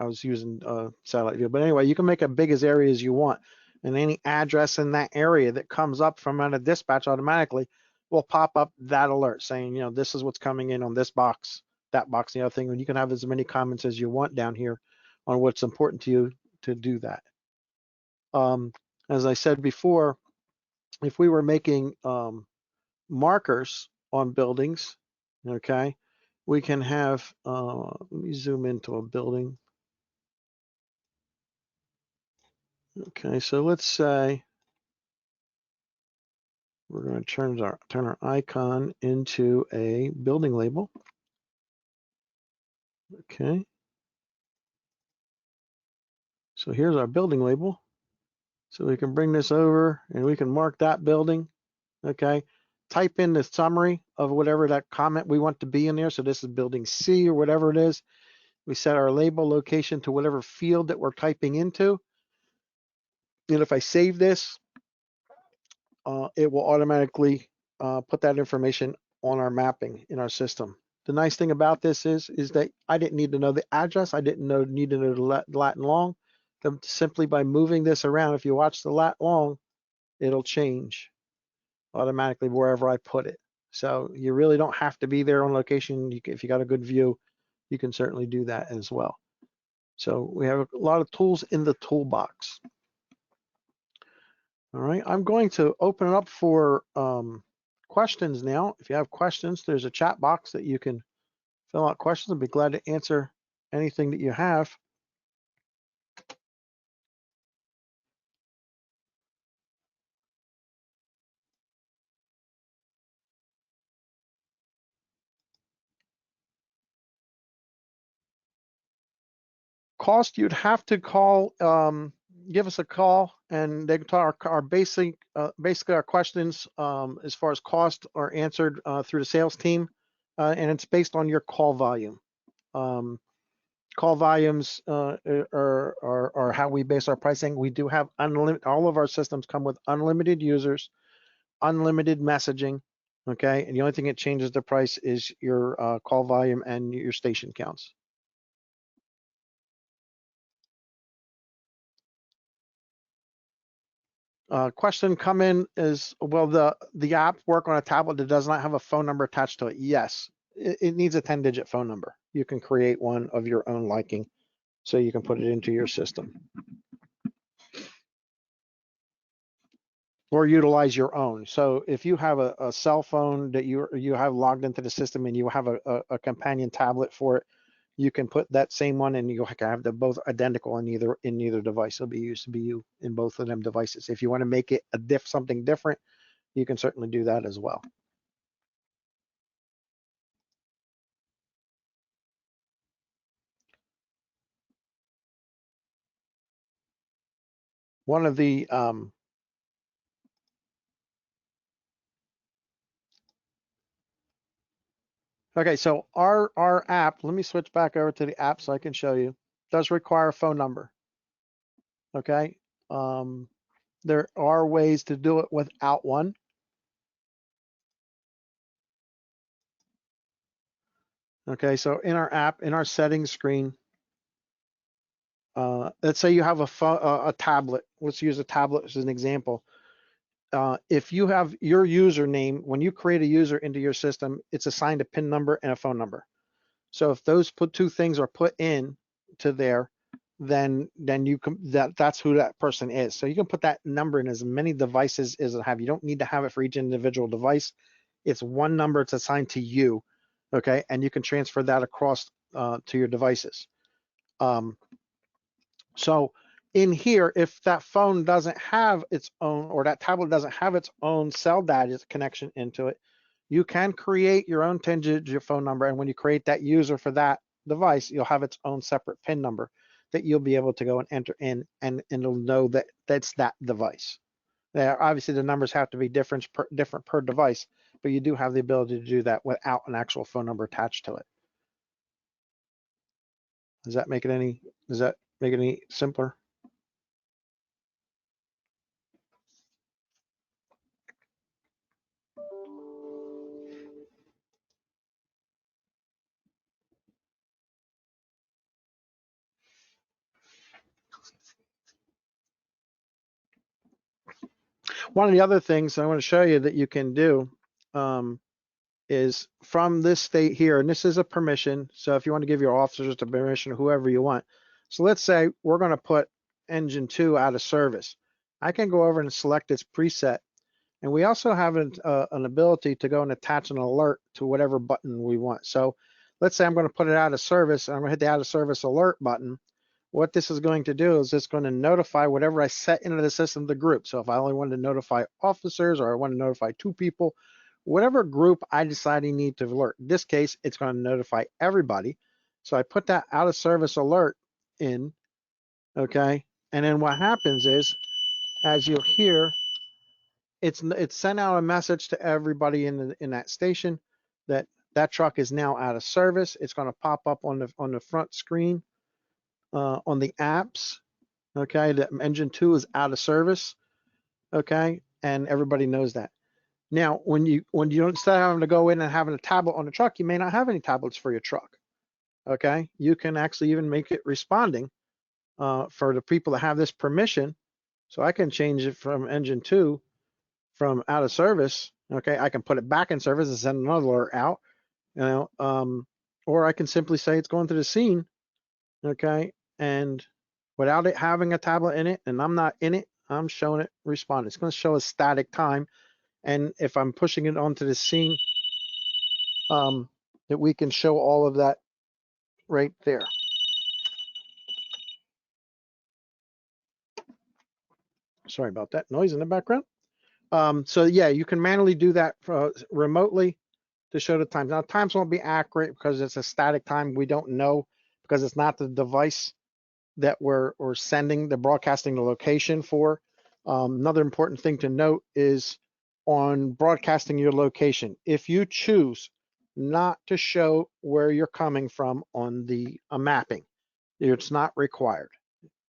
I was using satellite view, but anyway, you can make as big as area as you want, and any address in that area that comes up from out of dispatch automatically will pop up that alert saying, this is what's coming in on this box, that box, the other thing, and you can have as many comments as you want down here on what's important to you to do that. As I said before, if we were making markers on buildings, okay, we can have, let me zoom into a building. Okay, so let's say we're going to turn our icon into a building label. Okay. So here's our building label. So we can bring this over and we can mark that building. Okay. Type in the summary of whatever that comment we want to be in there. So this is building C or whatever it is. We set our label location to whatever field that we're typing into. And if I save this, it will automatically put that information on our mapping in our system. The nice thing about this is that I didn't need to know the address. I didn't need to know the lat and long. Simply by moving this around, if you watch the lat long, it'll change automatically wherever I put it. So you really don't have to be there on location. If you got a good view, you can certainly do that as well. So we have a lot of tools in the toolbox. All right, I'm going to open it up for questions now. If you have questions, there's a chat box that you can fill out questions. I'd be glad to answer anything that you have. Cost, you'd have to call, give us a call, and they can talk our basically our questions as far as cost are answered through the sales team, and it's based on your call volume. Call volumes are how we base our pricing. We do have unlimited. All of our systems come with unlimited users, unlimited messaging. Okay, and the only thing that changes the price is your call volume and your station counts. Question come in is, will the app work on a tablet that does not have a phone number attached to it? Yes, it needs a 10-digit phone number. You can create one of your own liking, so you can put it into your system. Or utilize your own. So if you have a cell phone that you have logged into the system and you have a companion tablet for it, you can put that same one and you can have them both identical in either device. It'll be used to be you in both of them devices. If you want to make it something different, you can certainly do that as well. One of the okay, so our app, let me switch back over to the app so I can show you, does require a phone number. Okay. There are ways to do it without one. Okay, so in our app, in our settings screen, let's say you have a tablet. Let's use a tablet as an example. If you have your username, when you create a user into your system, it's assigned a PIN number and a phone number. So if those two things are put in to there, then you can that's who that person is. So you can put that number in as many devices as it have. You don't need to have it for each individual device. It's one number. It's assigned to you. Okay, and you can transfer that across to your devices. So in here, if that phone doesn't have its own, or that tablet doesn't have its own cell data connection into it, you can create your own 10-digit phone number. And when you create that user for that device, you'll have its own separate PIN number that you'll be able to go and enter in, and it'll know that that's that device. Now, obviously, the numbers have to be different per device, but you do have the ability to do that without an actual phone number attached to it. Does that make it any simpler? One of the other things I want to show you that you can do is from this state here, and this is a permission. So if you want to give your officers the permission, or whoever you want. So let's say we're going to put engine 2 out of service. I can go over and select this preset. And we also have an ability to go and attach an alert to whatever button we want. So let's say I'm going to put it out of service, and I'm going to hit the out of service alert button. What this is going to do is it's going to notify whatever I set into the system, the group. So if I only wanted to notify officers, or I want to notify 2 people, whatever group I decide I need to alert. In this case, it's going to notify everybody. So I put that out of service alert in, okay? And then what happens is, as you'll hear, it's sent out a message to everybody in that station that that truck is now out of service. It's going to pop up on the front screen on the apps. Okay, that engine 2 is out of service. Okay, and everybody knows that. Now, when you instead of having to go in and having a tablet on the truck, you may not have any tablets for your truck. Okay, you can actually even make it responding for the people that have this permission. So I can change it from engine 2 from out of service. Okay, I can put it back in service and send another alert out. Or I can simply say it's going to the scene. Okay, and without it having a tablet in it, and I'm not in it, I'm showing it respond. It's going to show a static time. And if I'm pushing it onto the scene, that we can show all of that right there. Sorry about that noise in the background. So yeah, you can manually do that remotely to show the times. Now times won't be accurate because it's a static time. We don't know because it's not the device that we're sending, the broadcasting the location for. Another important thing to note is on broadcasting your location, if you choose not to show where you're coming from on the mapping, it's not required.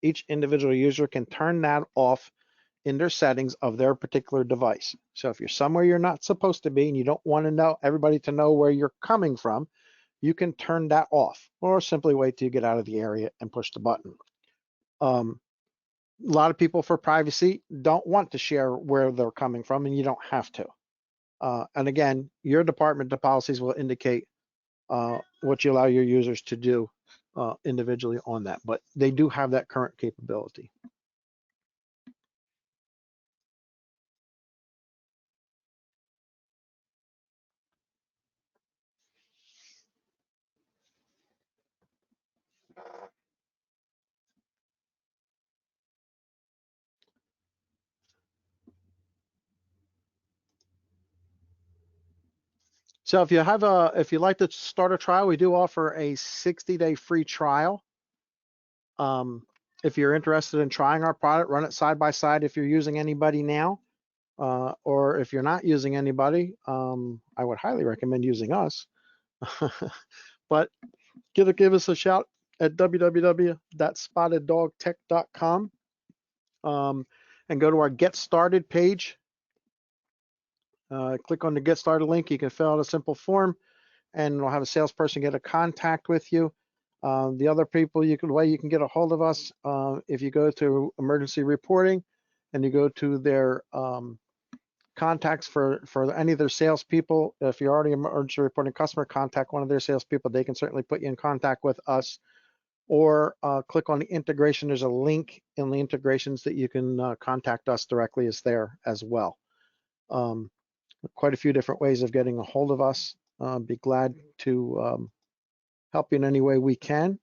Each individual user can turn that off in their settings of their particular device. So if you're somewhere you're not supposed to be and you don't want to know everybody to know where you're coming from, you can turn that off or simply wait till you get out of the area and push the button. A lot of people, for privacy, don't want to share where they're coming from, and you don't have to. And again, your department, the policies will indicate what you allow your users to do individually on that, but they do have that current capability. So if you'd like to start a trial, we do offer a 60-day free trial. If you're interested in trying our product, run it side by side if you're using anybody now, or if you're not using anybody, I would highly recommend using us. But give us a shout at www.spotteddogtech.com and go to our Get Started page. Click on the Get Started link. You can fill out a simple form, and we'll have a salesperson get a contact with you. The other people, way you can get a hold of us, if you go to Emergency Reporting and you go to their contacts for any of their salespeople. If you're already an Emergency Reporting customer, contact one of their salespeople. They can certainly put you in contact with us. Or click on the integration. There's a link in the integrations that you can contact us directly. Is there as well. Quite a few different ways of getting a hold of us. Be glad to help you in any way we can.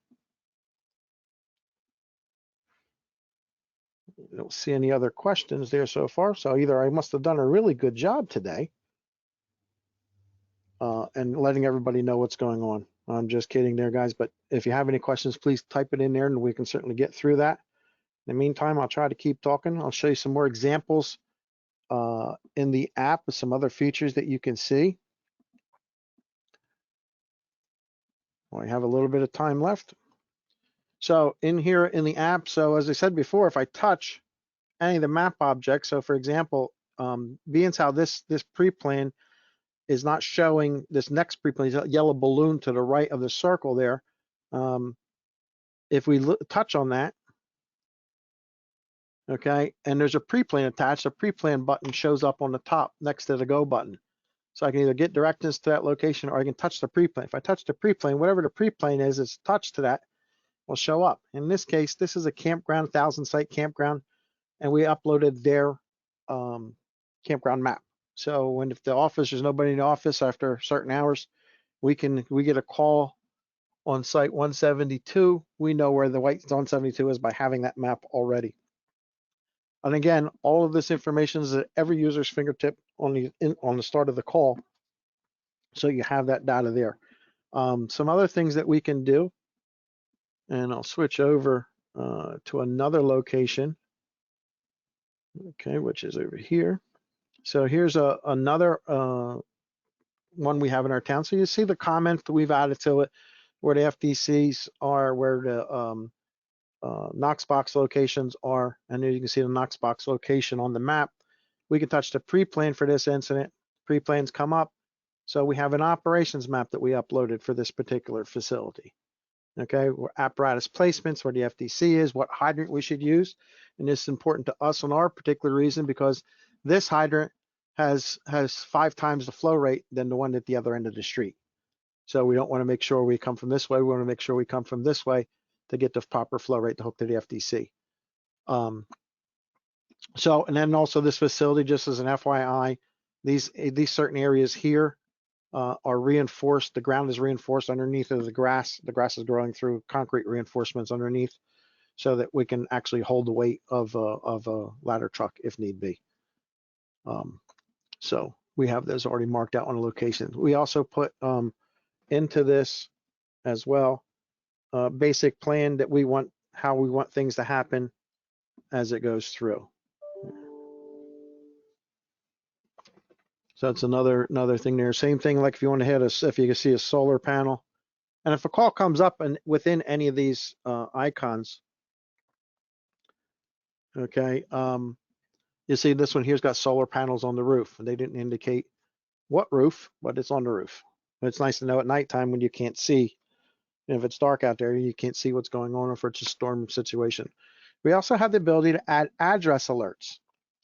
I don't see any other questions there so far, so either I must have done a really good job today and letting everybody know what's going on. I'm just kidding there, guys, but if you have any questions, please type it in there and we can certainly get through that. In the meantime, I'll try to keep talking. I'll show you some more examples in the app with some other features that you can see. Well, I have a little bit of time left. So in here in the app, so as I said before, if I touch any of the map objects, so for example, being how this pre-plan is not showing this next pre-plan, a yellow balloon to the right of the circle there. If we touch on that, okay, and there's a pre-plan attached, a pre-plan button shows up on the top next to the go button. So I can either get directions to that location or I can touch the pre-plan. If I touch the pre-plan, whatever the pre-plan is, it's touched to that, will show up. In this case, this is a campground, 1,000 site campground, and we uploaded their campground map. So if the office, there's nobody in the office after certain hours, we get a call on site 172. We know where the white 172 is by having that map already. And again, all of this information is at every user's fingertip on the start of the call. So you have that data there. Some other things that we can do, and I'll switch over to another location, okay, which is over here. So here's another one we have in our town. So you see the comment that we've added to it, where the FDCs are, where the Knox box locations are, and there you can see the Knox box location on the map. We can touch the pre-plan for this incident. Pre-plans come up. So we have an operations map that we uploaded for this particular facility. Okay, apparatus placements, where the FDC is, what hydrant we should use. And this is important to us on our particular reason because this hydrant has 5 times the flow rate than the one at the other end of the street. So we don't want to make sure we come from this way. We want to make sure we come from this way to get the proper flow rate to hook to the FDC. So, and then also this facility, just as an FYI, These certain areas here are reinforced. The ground is reinforced underneath of the grass. The grass is growing through concrete reinforcements underneath, so that we can actually hold the weight of a ladder truck if need be. So we have those already marked out on locations. We also put into this as well basic plan that we want, how we want things to happen as it goes through. So that's another thing there. Same thing, like if you want to hit if you can see a solar panel, and if a call comes up and within any of these icons, okay, you see this one here's got solar panels on the roof. They didn't indicate what roof, but it's on the roof. It's nice to know at nighttime when you can't see. And if it's dark out there, you can't see what's going on, or if it's a storm situation. We also have the ability to add address alerts.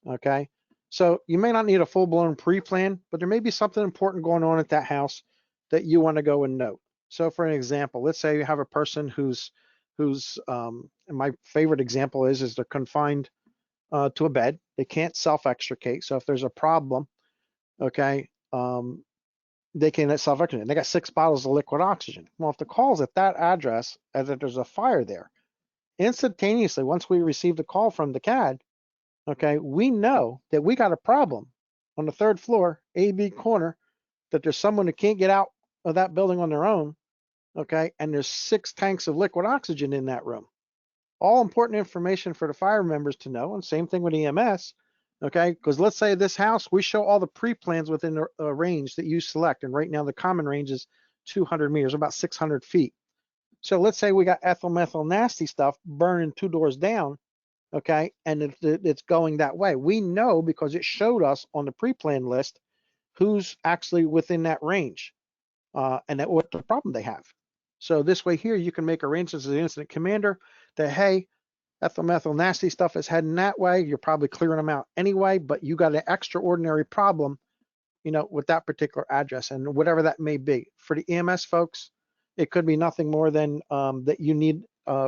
Okay, so you may not need a full-blown pre-plan, but there may be something important going on at that house that you want to go and note. So for an example, let's say you have a person who's and my favorite example is they're confined to a bed. They can't self-extricate. So if there's a problem, okay, they can self-extricate. They got 6 bottles of liquid oxygen. Well, if the call's at that address and that there's a fire there, instantaneously, once we receive the call from the CAD, okay, we know that we got a problem on the 3rd floor, AB corner, that there's someone who can't get out of that building on their own, okay, and there's 6 tanks of liquid oxygen in that room. All important information for the fire members to know, and same thing with EMS, okay, because let's say this house, we show all the pre-plans within the range that you select, and right now the common range is 200 meters, about 600 feet. So let's say we got ethyl methyl nasty stuff burning 2 doors down, okay, and it's going that way. We know because it showed us on the pre-plan list who's actually within that range and what the problem they have. So this way here, you can make arrangements as an incident commander that, hey, ethyl methyl nasty stuff is heading that way. You're probably clearing them out anyway, but you got an extraordinary problem, you know, with that particular address and whatever that may be. For the EMS folks, it could be nothing more than that you need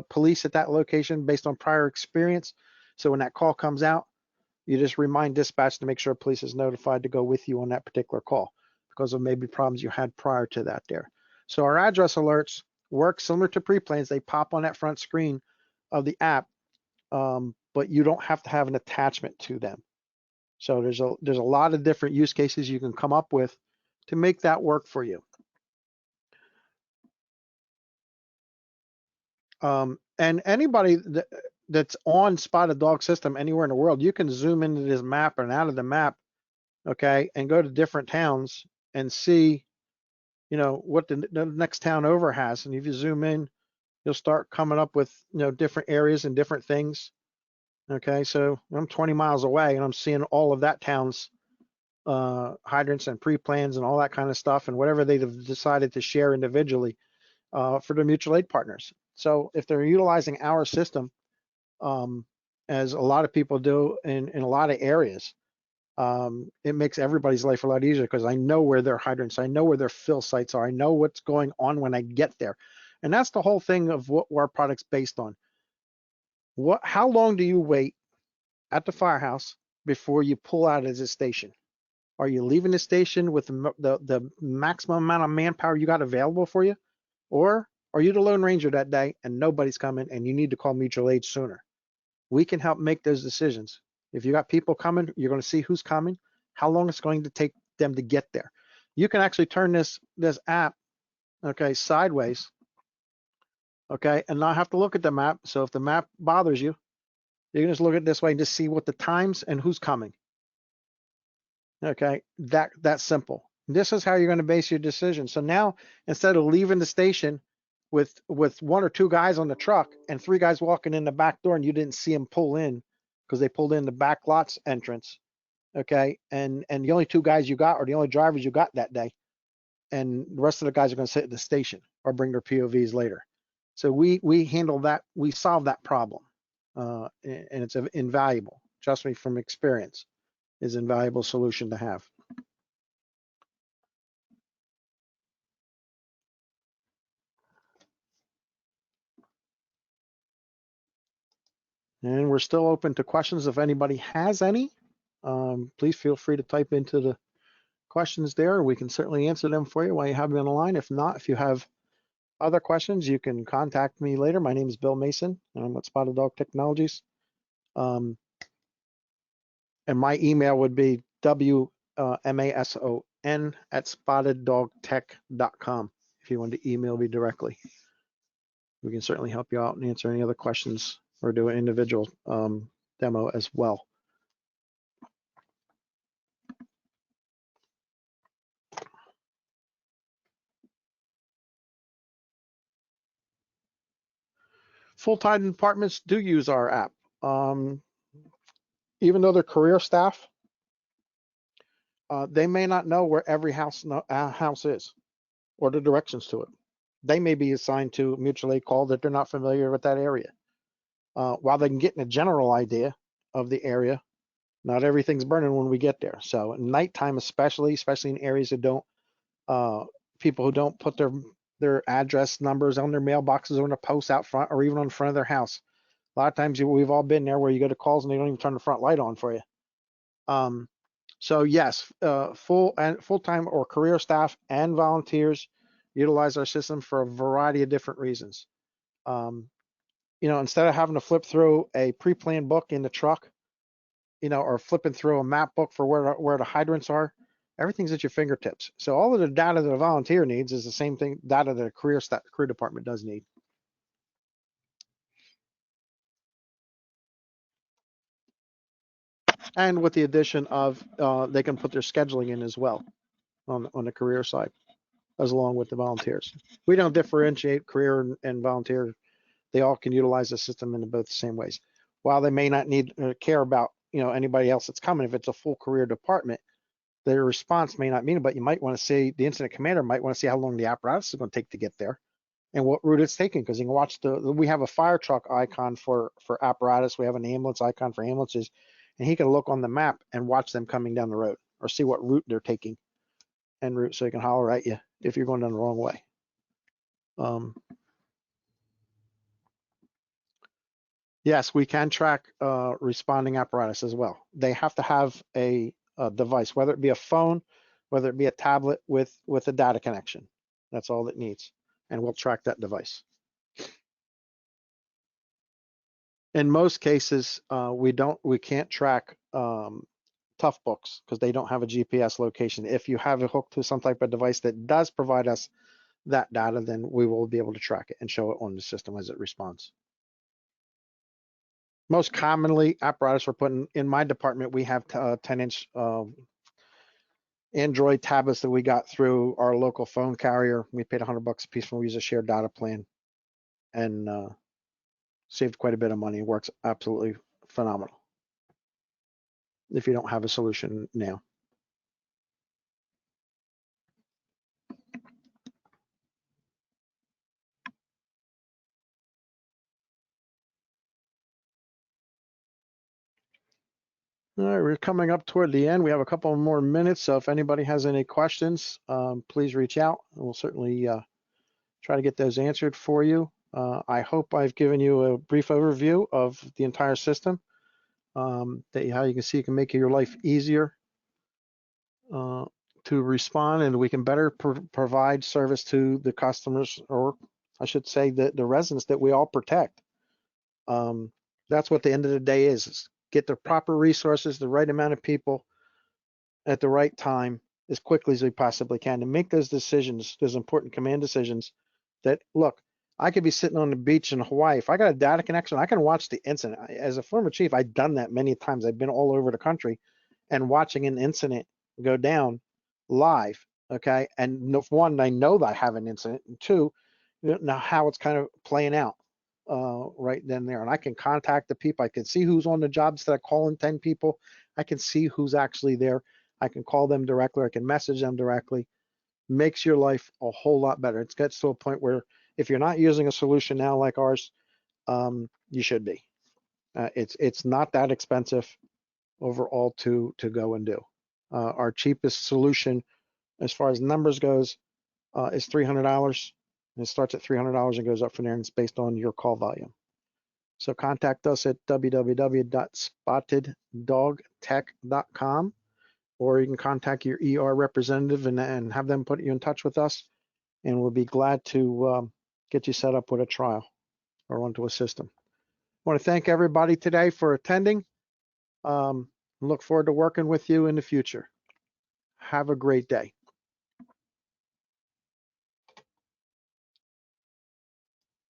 police at that location based on prior experience. So when that call comes out, you just remind dispatch to make sure police is notified to go with you on that particular call because of maybe problems you had prior to that there. So our address alerts work similar to pre-plans. They pop on that front screen of the app, but you don't have to have an attachment to them. So there's a lot of different use cases you can come up with to make that work for you. And anybody that's on Spotted Dog system anywhere in the world, you can zoom into this map and out of the map, okay, and go to different towns and see, you know, what the next town over has. And if you zoom in, you'll start coming up with, you know, different areas and different things. Okay, so I'm 20 miles away and I'm seeing all of that town's hydrants and pre-plans and all that kind of stuff and whatever they've decided to share individually for their mutual aid partners. So if they're utilizing our system, as a lot of people do in a lot of areas, it makes everybody's life a lot easier because I know where their hydrants, I know where their fill sites are, I know what's going on when I get there. And that's the whole thing of what our product's based on. How long do you wait at the firehouse before you pull out of the station? Are you leaving the station with the maximum amount of manpower you got available for you? Or are you the Lone Ranger that day and nobody's coming and you need to call mutual aid sooner? We can help make those decisions. If you got people coming, you're going to see who's coming, how long it's going to take them to get there. You can actually turn this app, okay, sideways, okay, and not have to look at the map. So if the map bothers you, you can just look at it this way and just see what the times and who's coming. Okay, that's simple. This is how you're going to base your decision. So now, instead of leaving the station with 1 or 2 guys on the truck and 3 guys walking in the back door and you didn't see them pull in because they pulled in the back lots entrance, okay, and the only 2 guys you got are the only drivers you got that day, and the rest of the guys are going to sit at the station or bring their POVs later. So we handle that, we solve that problem, and it's invaluable. Trust me, from experience, is an invaluable solution to have. And we're still open to questions if anybody has any. Please feel free to type into questions there, we can certainly answer them for you while you have me on the line. If not, if you have other questions, you can contact me later. My name is Bill Mason, and I'm with Spotted Dog Technologies. And my email would be wmason@spotteddogtech.com if you want to email me directly. We can certainly help you out and answer any other questions or do an individual demo as well. Full-time departments do use our app. Even though they're career staff, they may not know where every house is or the directions to it. They may be assigned to a mutual aid call that they're not familiar with that area. While they can get a general idea of the area, not everything's burning when we get there. So at nighttime, especially in areas that don't, people who don't put their address numbers on their mailboxes or on the posts out front or even on the front of their house. A lot of times we've all been there where you go to calls and they don't even turn the front light on for you. So yes, full-time or career staff and volunteers utilize our system for a variety of different reasons. Instead of having to flip through a pre-planned book in the truck, or flipping through a map book for where the hydrants are, everything's at your fingertips. So all of the data that a volunteer needs is the same thing data that a career department does need. And with the addition of, they can put their scheduling in as well on the career side, as along with the volunteers. We don't differentiate career and volunteer. They all can utilize the system in both the same ways. While they may not need care about anybody else that's coming, if it's a full career department, their response may not mean it, but you might want to see, the incident commander might want to see how long the apparatus is going to take to get there and what route it's taking, because you can watch we have a fire truck icon for apparatus, we have an ambulance icon for ambulances, and he can look on the map and watch them coming down the road or see what route they're taking en route, so he can holler at you if you're going down the wrong way. Yes, we can track responding apparatus as well. They have to have a device, whether it be a phone, whether it be a tablet with a data connection. That's all it needs, and we'll track that device. In most cases, we can't track tough books because they don't have a GPS location. If you have it hooked to some type of device that does provide us that data, then we will be able to track it and show it on the system as it responds. Most commonly, apparatus we're putting in my department, we have 10-inch Android tablets that we got through our local phone carrier. We paid $100 a piece when we use a shared data plan, and saved quite a bit of money. It works absolutely phenomenal if you don't have a solution now. All right, we're coming up toward the end. We have a couple more minutes, so if anybody has any questions, please reach out, and we'll certainly try to get those answered for you. I hope I've given you a brief overview of the entire system, how you can see it can make your life easier to respond, and we can better provide service to the customers, or I should say the residents that we all protect. That's what the end of the day is get the proper resources, the right amount of people at the right time as quickly as we possibly can to make those decisions, those important command decisions that, look, I could be sitting on the beach in Hawaii. If I got a data connection, I can watch the incident. As a former chief, I've done that many times. I've been all over the country and watching an incident go down live, okay? And one, I know that I have an incident, and two, know how it's kind of playing out right then and there. And I can contact the people. I can see who's on the job instead of calling 10 people. I can see who's actually there. I can call them directly. I can message them directly. Makes your life a whole lot better. It gets to a point where if you're not using a solution now like ours, you should be. It's not that expensive overall to go and do. Our cheapest solution as far as numbers goes is $300. It starts at $300 and goes up from there, and it's based on your call volume. So contact us at www.spotteddogtech.com. or you can contact your ER representative and have them put you in touch with us, and we'll be glad to get you set up with a trial or onto a system. I want to thank everybody today for attending. Look forward to working with you in the future. Have a great day.